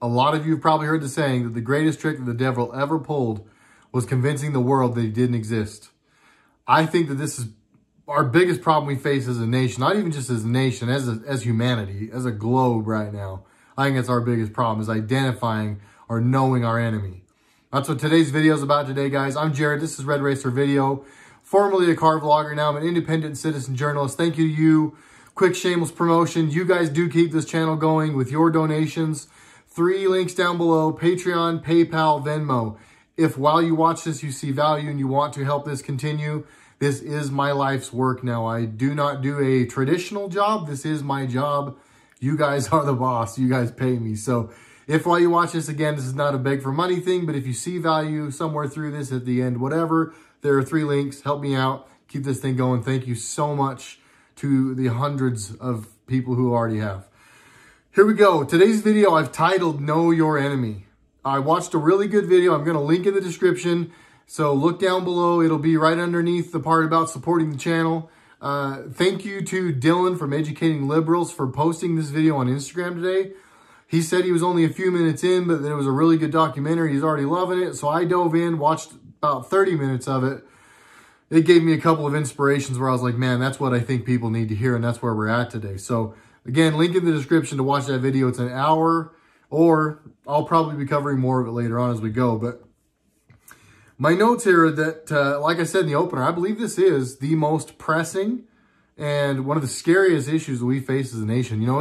A lot of you have probably heard the saying that the greatest trick that the devil ever pulled was convincing the world that he didn't exist. I think that this is our biggest problem we face as a nation, not even just as a nation, as humanity, as a globe right now. I think that's our biggest problem, is identifying or knowing our enemy. That's what today's video is about today, guys. I'm Jared. This is RedRacer Video. Formerly a car vlogger, now I'm an independent citizen journalist. Thank you to you. Quick shameless promotion. You guys do keep this channel going with your donations. 3 links down below: Patreon, PayPal, Venmo. If while you watch this, you see value and you want to help this continue, this is my life's work now. I do not do a traditional job. This is my job. You guys are the boss. You guys pay me. So if while you watch this, again, this is not a beg for money thing, but if you see value somewhere through this at the end, whatever, there are 3 links. Help me out. Keep this thing going. Thank you so much to the hundreds of people who already have. Here we go. Today's video I've titled Know Your Enemy. I watched a really good video. I'm going to link in the description. So look down below. It'll be right underneath the part about supporting the channel. Thank you to Dylan from Educating Liberals for posting this video on Instagram today. He said he was only a few minutes in, but that it was a really good documentary. He's already loving it. So I dove in, watched about 30 minutes of it. It gave me a couple of inspirations where I was like, man, that's what I think people need to hear. And that's where we're at today. So again, link in the description to watch that video. It's an hour, or I'll probably be covering more of it later on as we go. But my notes here are that, like I said in the opener, I believe this is the most pressing and one of the scariest issues that we face as a nation. You know,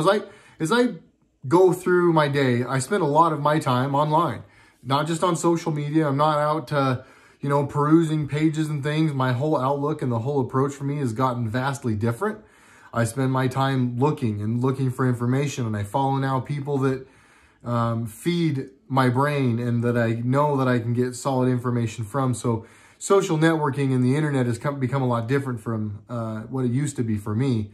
as I go through my day, I spend a lot of my time online, not just on social media. I'm not out, you know, perusing pages and things. My whole outlook and the whole approach for me has gotten vastly different. I spend my time looking for information, and I follow now people that feed my brain and that I know that I can get solid information from. So social networking and the internet has become a lot different from what it used to be for me.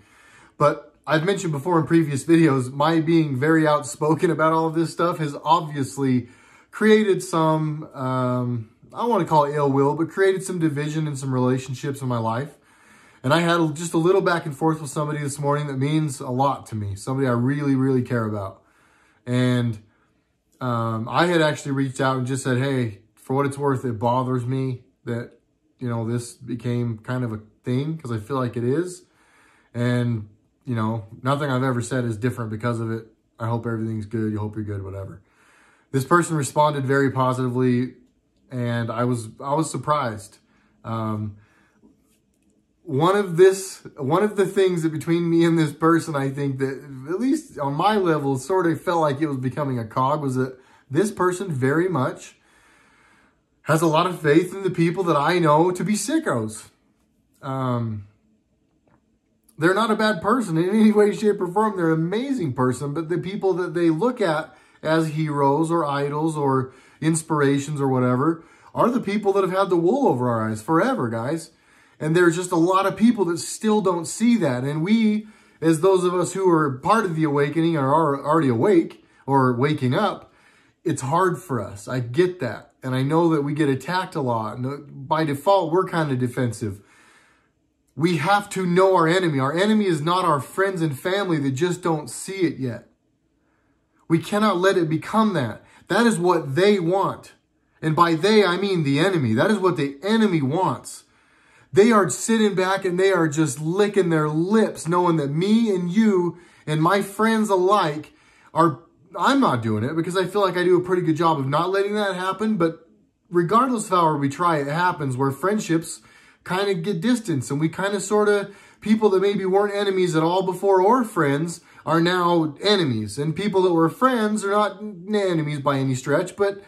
But I've mentioned before in previous videos, my being very outspoken about all of this stuff has obviously created some, I don't want to call it ill will, but created some division in some relationships in my life. And I had just a little back and forth with somebody this morning that means a lot to me. Somebody I really, really care about. And I had actually reached out and just said, hey, for what it's worth, it bothers me that, you know, this became kind of a thing, because I feel like it is. And, you know, nothing I've ever said is different because of it. I hope everything's good. You hope you're good, whatever. This person responded very positively, and I was surprised. One of the things that between me and this person, I think that at least on my level sort of felt like it was becoming a cog, was that this person very much has a lot of faith in the people that I know to be sickos. They're not a bad person in any way, shape, or form. They're an amazing person, but the people that they look at as heroes or idols or inspirations or whatever are the people that have had the wool over our eyes forever, guys. And there's just a lot of people that still don't see that. And we, as those of us who are part of the awakening or are already awake or waking up, it's hard for us. I get that. And I know that we get attacked a lot. And by default, we're kind of defensive. We have to know our enemy. Our enemy is not our friends and family that just don't see it yet. We cannot let it become that. That is what they want. And by they, I mean the enemy. That is what the enemy wants. They are sitting back and they are just licking their lips, knowing that me and you and my friends alike are, I'm not doing it because I feel like I do a pretty good job of not letting that happen. But regardless of how we try, it happens where friendships kind of get distance, and we kind of sort of, people that maybe weren't enemies at all before or friends are now enemies. And people that were friends are not enemies by any stretch, but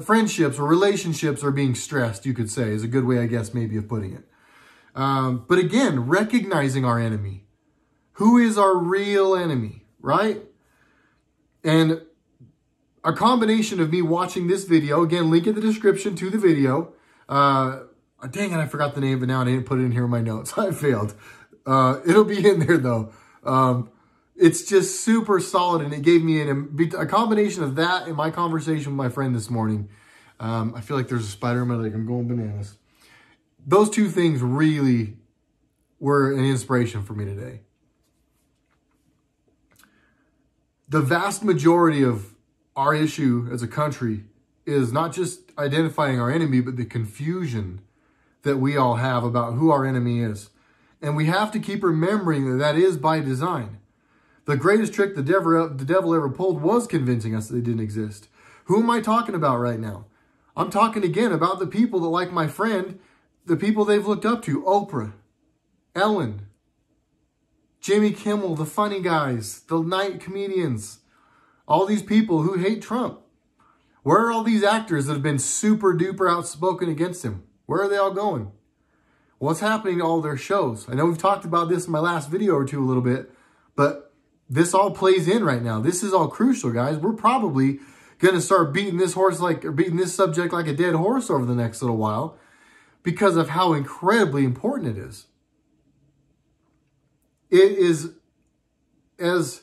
friendships or relationships are being stressed, you could say, is a good way, I guess, maybe of putting it. But again, recognizing our enemy. Who is our real enemy, right? And a combination of me watching this video, again, link in the description to the video. Dang it, I forgot the name of it now, and I didn't put it in here in my notes. I failed. It'll be in there, though. It's just super solid, and it gave me a combination of that and my conversation with my friend this morning. I feel like there's a spider in my leg. I'm going bananas. Those two things really were an inspiration for me today. The vast majority of our issue as a country is not just identifying our enemy, but the confusion that we all have about who our enemy is. And we have to keep remembering that that is by design. The greatest trick the devil ever pulled was convincing us that they didn't exist. Who am I talking about right now? I'm talking again about the people that, like my friend, the people they've looked up to. Oprah, Ellen, Jimmy Kimmel, the funny guys, the night comedians. All these people who hate Trump. Where are all these actors that have been super duper outspoken against him? Where are they all going? What's happening to all their shows? I know we've talked about this in my last video or two a little bit, but this all plays in right now. This is all crucial, guys. We're probably going to start beating this subject like a dead horse over the next little while because of how incredibly important it is. It is as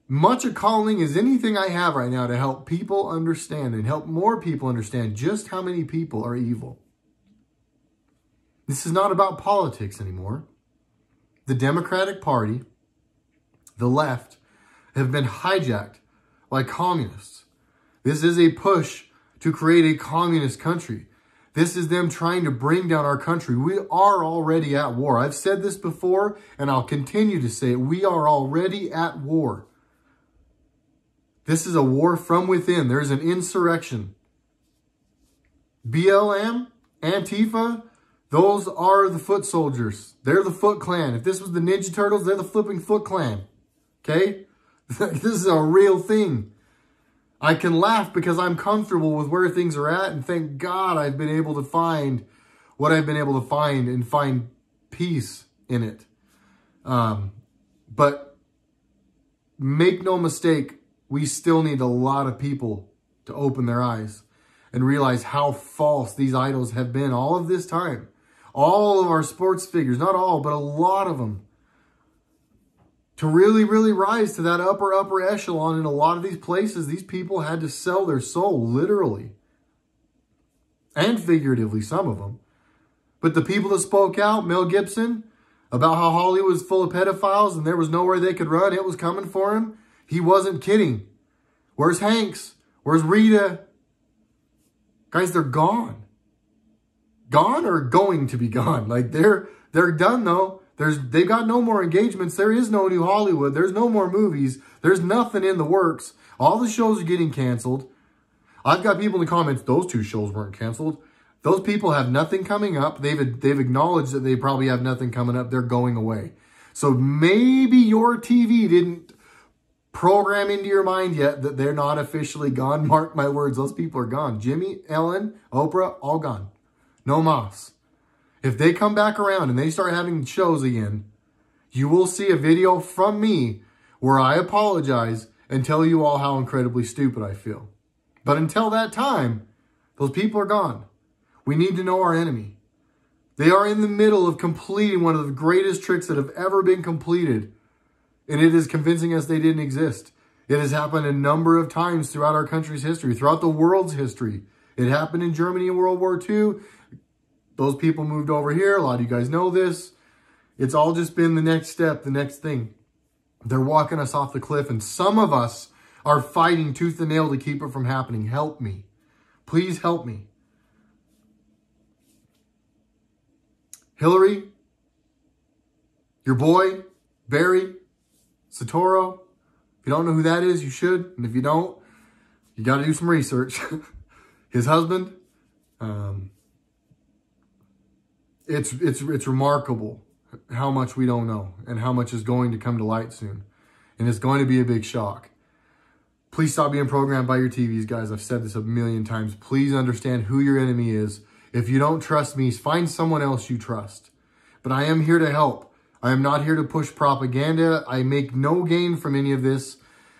much a calling as anything I have right now to help people understand and help more people understand just how many people are evil. This is not about politics anymore. The Democratic Party, the left, have been hijacked by communists. This is a push to create a communist country. This is them trying to bring down our country. We are already at war. I've said this before, and I'll continue to say it. We are already at war. This is a war from within. There's an insurrection. BLM, Antifa, those are the foot soldiers. They're the Foot Clan. If this was the Ninja Turtles, they're the flipping Foot Clan. Okay? This is a real thing. I can laugh because I'm comfortable with where things are at, and thank God I've been able to find what I've been able to find and find peace in it. But make no mistake, we still need a lot of people to open their eyes and realize how false these idols have been all of this time. All of our sports figures, not all, but a lot of them. To really, really rise to that upper echelon in a lot of these places, these people had to sell their soul, literally. And figuratively, some of them. But the people that spoke out, Mel Gibson, about how Hollywood was full of pedophiles and there was nowhere they could run, it was coming for him. He wasn't kidding. Where's Hanks? Where's Rita? Guys, they're gone. Gone or going to be gone. Like they're done though. They've got no more engagements. There is no new Hollywood. There's no more movies. There's nothing in the works. All the shows are getting canceled. I've got people in the comments, those 2 shows weren't canceled. Those people have nothing coming up. They've acknowledged that they probably have nothing coming up. They're going away. So maybe your TV didn't program into your mind yet that they're not officially gone. Mark my words, those people are gone. Jimmy, Ellen, Oprah, all gone. No mas. If they come back around and they start having shows again, you will see a video from me where I apologize and tell you all how incredibly stupid I feel. But until that time, those people are gone. We need to know our enemy. They are in the middle of completing one of the greatest tricks that have ever been completed. And it is convincing us they didn't exist. It has happened a number of times throughout our country's history, throughout the world's history. It happened in Germany in World War II. Those people moved over here. A lot of you guys know this. It's all just been the next step, the next thing. They're walking us off the cliff, and some of us are fighting tooth and nail to keep it from happening. Help me. Please help me. Hillary, your boy, Barry, Satoru. If you don't know who that is, you should. And if you don't, you got to do some research. His husband, it's remarkable how much we don't know and how much is going to come to light soon. And it's going to be a big shock. Please stop being programmed by your TVs, guys. I've said this a million times. Please understand who your enemy is. If you don't trust me, find someone else you trust. But I am here to help. I am not here to push propaganda. I make no gain from any of this.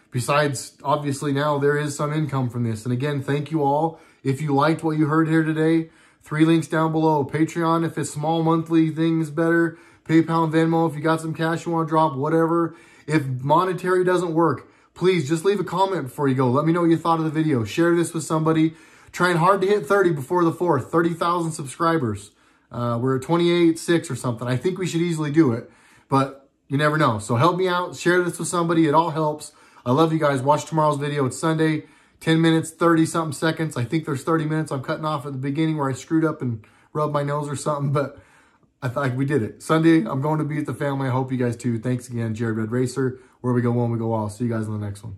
Besides, obviously now there is some income from this. And again, thank you all. If you liked what you heard here today, 3 links down below. Patreon, if it's small monthly things, better. PayPal and Venmo, if you got some cash you want to drop, whatever. If monetary doesn't work, please just leave a comment before you go. Let me know what you thought of the video. Share this with somebody. Trying hard to hit 30 before the 4th. 30,000 subscribers. We're at 28.6 or something. I think we should easily do it. But you never know. So help me out. Share this with somebody. It all helps. I love you guys. Watch tomorrow's video. It's Sunday. 10 minutes, 30-something seconds. I think there's 30 minutes I'm cutting off at the beginning where I screwed up and rubbed my nose or something, but I thought we did it. Sunday, I'm going to be with the family. I hope you guys too. Thanks again, Jared RedRacer. Where we go one, we go all. See you guys in the next one.